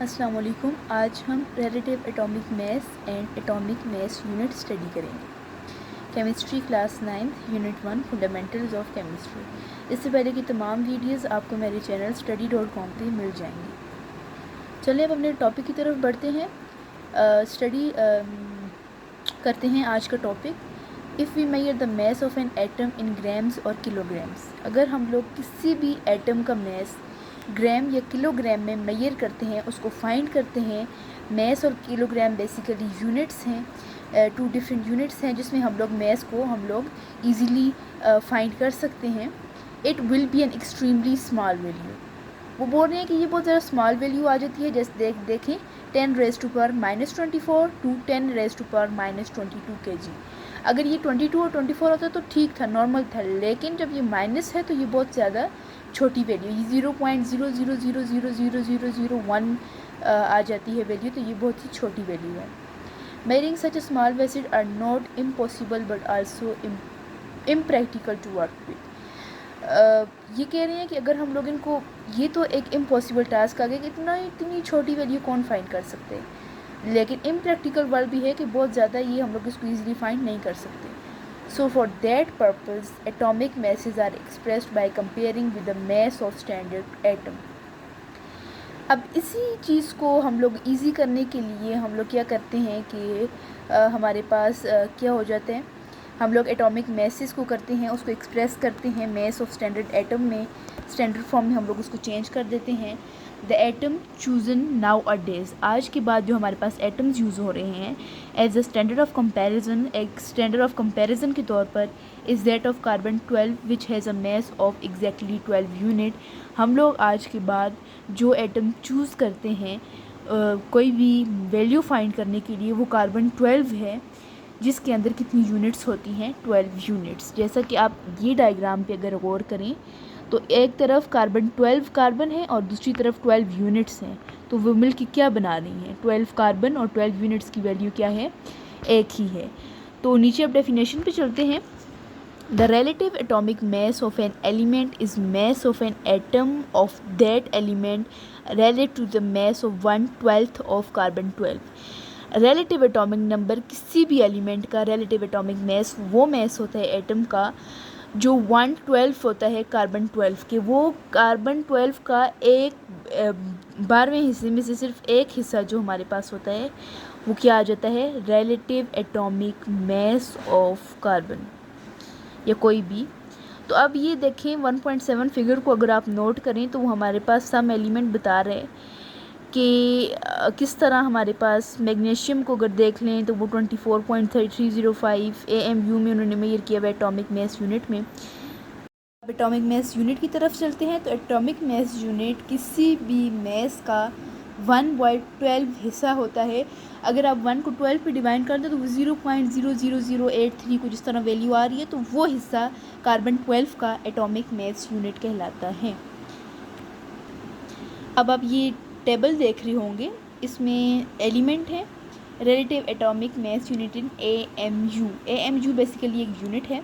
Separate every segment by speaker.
Speaker 1: अस्सलाम वालेकुम। आज हम relative atomic mass and atomic mass unit study करेंगे। Chemistry class 9th unit 1 fundamentals of chemistry. इससे पहले की तमाम वीडियोस आपको मेरे चैनल study.com पे मिल जाएंगी। चलिए अब अपने टॉपिक की तरफ बढ़ते हैं। स्टडी करते हैं आज का topic. If we measure the mass of an atom in grams और किलोग्राम्स, अगर हम लोग किसी भी एटम का मास ग्राम या किलोग्राम में मेजर करते हैं, उसको फाइंड करते हैं। मास और किलोग्राम बेसिकली यूनिट्स हैं, टू डिफरेंट यूनिट्स हैं जिसमें हम लोग मास को हम लोग ईज़िली फाइंड कर सकते हैं। It will be an extremely small value. वो बोल रहे हैं कि ये बहुत ज़्यादा स्मॉल वैल्यू आ जाती है। जैसे देखें 10⁻⁻² टू 10⁻⁻22 kg। अगर ये 22 और 24 होता तो ठीक था, नॉर्मल था, लेकिन जब ये माइनस है तो ये बहुत ज़्यादा छोटी वैल्यू, ये 0.00000001 आ जाती है वैल्यू, तो ये बहुत ही छोटी वैल्यू है। Measuring such small values are not impossible but also impractical to work with. ये कह रहे हैं कि अगर हम लोग इनको, ये तो एक इम्पॉसिबल टास्क आ गया कि इतनी छोटी वैल्यू कौन फाइंड कर सकते हैं, लेकिन इम्प्रैक्टिकल वर्ड भी है कि बहुत ज़्यादा ये हम लोग इसको ईजिली फाइंड नहीं कर सकते। So for that purpose, atomic masses are expressed by comparing with the mass of standard atom. अब इसी चीज़ को हम लोग इजी करने के लिए हम लोग क्या करते हैं कि हमारे पास क्या हो जाते हैं, हम लोग एटॉमिक मैसेस को करते हैं, उसको एक्सप्रेस करते हैं मैस ऑफ स्टैंडर्ड एटम में, स्टैंडर्ड फॉर्म में हम लोग उसको चेंज कर देते हैं। The atom chosen now a days, आज के बाद जो हमारे पास एटम्स यूज़ हो रहे हैं as a standard of comparison, एक स्टैंडर्ड ऑफ कंपैरिजन के तौर पर is that of carbon 12 which has a mass of exactly 12 unit. हम लोग आज के बाद जो एटम चूज़ करते हैं कोई भी वैल्यू फाइंड करने के लिए, वो कार्बन 12 है, जिसके अंदर कितनी यूनिट्स होती हैं, 12 यूनिट्स। जैसा कि आप ये डायग्राम पे अगर गौर करें तो एक तरफ कार्बन 12 कार्बन है और दूसरी तरफ 12 यूनिट्स हैं, तो वो मिल के क्या बना रही हैं, 12 कार्बन और 12 यूनिट्स की वैल्यू क्या है, एक ही है। तो नीचे अब डेफिनेशन पे चलते हैं। The relative atomic mass of an element is mass of an atom of that element relative to the mass of 1/12 of carbon 12। Relative atomic number किसी भी एलिमेंट का रिलेटिव एटॉमिक मास वो मास होता है एटम का जो 1/12 होता है कार्बन 12 के। वो कार्बन 12 का एक 12वें हिस्से में से सिर्फ एक हिस्सा जो हमारे पास होता है वो क्या आ जाता है, relative atomic mass of carbon या कोई भी। तो अब ये देखें 1.7 फिगर को अगर आप नोट करें तो वो हमारे पास सम एलिमेंट बता रहे हैं कि किस तरह हमारे पास मैग्नीशियम को अगर देख लें तो वो 24.305 AMU में उन्होंने मेजर किया हुआ एटॉमिक मास यूनिट में। अब एटॉमिक मास यूनिट की तरफ चलते हैं। तो एटॉमिक मास यूनिट किसी भी मास का 1/12 हिस्सा होता है। अगर आप 1 को 12 पे डिवाइड कर दें तो वो 0.00083 को जिस तरह वैल्यू आ रही है, तो वो हिस्सा कार्बन 12 का एटॉमिक मास यूनिट कहलाता है। अब आप ये टेबल देख रहे होंगे, इसमें एलिमेंट है relative atomic mass unit in AMU। AMU basically एक यूनिट है।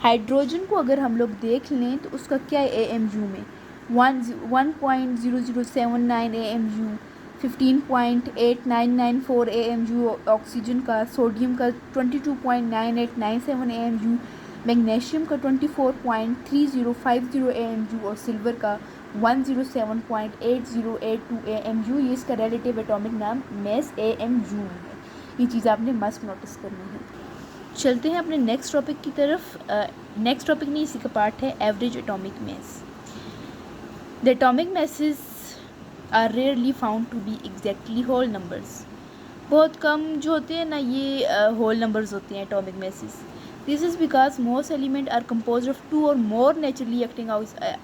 Speaker 1: हाइड्रोजन को अगर हम लोग देख लें तो उसका क्या है AMU में 1.0079 AMU, 15.8994 AMU ऑक्सीजन का, सोडियम का 22.9897 AMU, मैग्नीशियम का 24.3050 AMU और सिल्वर का 107.8082 AMU। ये इसका रिलेटिव एटॉमिक नाम मास AMU है। ये चीज़ आपने मस्ट नोटिस करनी है। चलते हैं अपने नेक्स्ट टॉपिक की तरफ। नेक्स्ट टॉपिक नहीं, इसी का पार्ट है average atomic mass. The atomic masses are rarely found to be exactly whole numbers. बहुत कम जो होते हैं ना, ये होल नंबर्स होते हैं atomic masses। This is because most element are composed of 2 or more naturally acting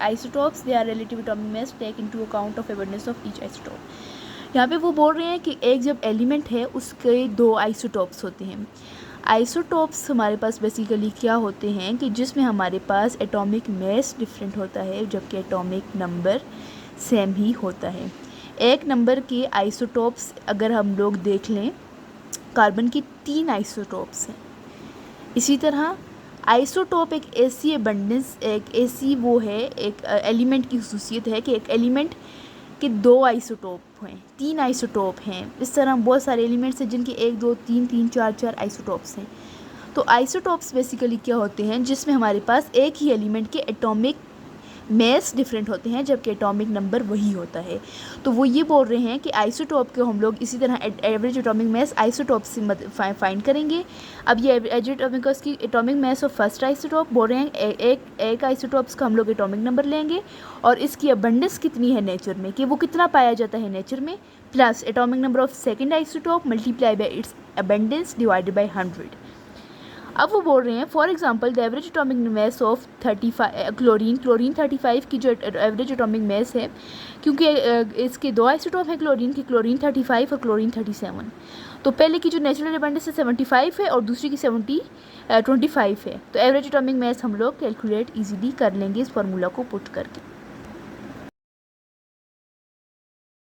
Speaker 1: isotopes। They are relative atomic mass take into account of awareness of each isotope। यहाँ पे वो बोल रहे हैं कि एक जब एलिमेंट है उसके 2 आइसोटॉप्स होते हैं। आइसोटॉप्स हमारे पास बेसिकली क्या होते हैं कि जिसमें हमारे पास एटॉमिक मास डिफरेंट होता है जबकि एटॉमिक नंबर सेम ही होता है। एक नंबर के आइसोटॉप्स अगर हम लोग देख लें, कार्बन की 3 आइसोटॉप्स हैं। इसी तरह आइसोटोप एक ऐसी एबंडेंस, एक ऐसी वो है, एक एलिमेंट की खसूसियत है कि एक एलिमेंट कि 2 आइसोटोप हैं, 3 आइसोटोप हैं, इस तरह बहुत सारे एलिमेंट्स हैं जिनके 1 2 3 3 4 4 आइसोटोप्स हैं। तो आइसोटोप्स बेसिकली क्या होते हैं, जिसमें हमारे पास एक ही एलिमेंट के एटॉमिक मैस डिफरेंट होते हैं जबकि एटॉमिक नंबर वही होता है। तो वो ये बोल रहे हैं कि आइसोटोप को हम लोग इसी तरह एवरेज एटॉमिक मैस आइसोटोप से फाइंड करेंगे। अब ये एवरेज एटॉमिक की atomic mass of first isotope बोल रहे हैं, एक आइसोटोप्स का हम लोग एटॉमिक नंबर लेंगे और इसकी अबंडेंस कितनी है नेचर में, कि वो कितना पाया जाता है नेचर में, plus atomic number of second isotope multiply by its abundance divided by 100। अब वो बोल रहे हैं for example the average atomic mass of 35 chlorine 35 की जो एवरेज एटॉमिक मैस है, क्योंकि इसके 2 आइसोटोप हैं क्लोरीन की, क्लोरीन 35 और क्लोरीन 37। तो पहले की जो नेचुरल अबंडेंस है 75 है और दूसरी की 25 है। तो एवरेज एटॉमिक मैस हम लोग कैलकुलेट इजीली कर लेंगे इस फार्मूला को पुट करके।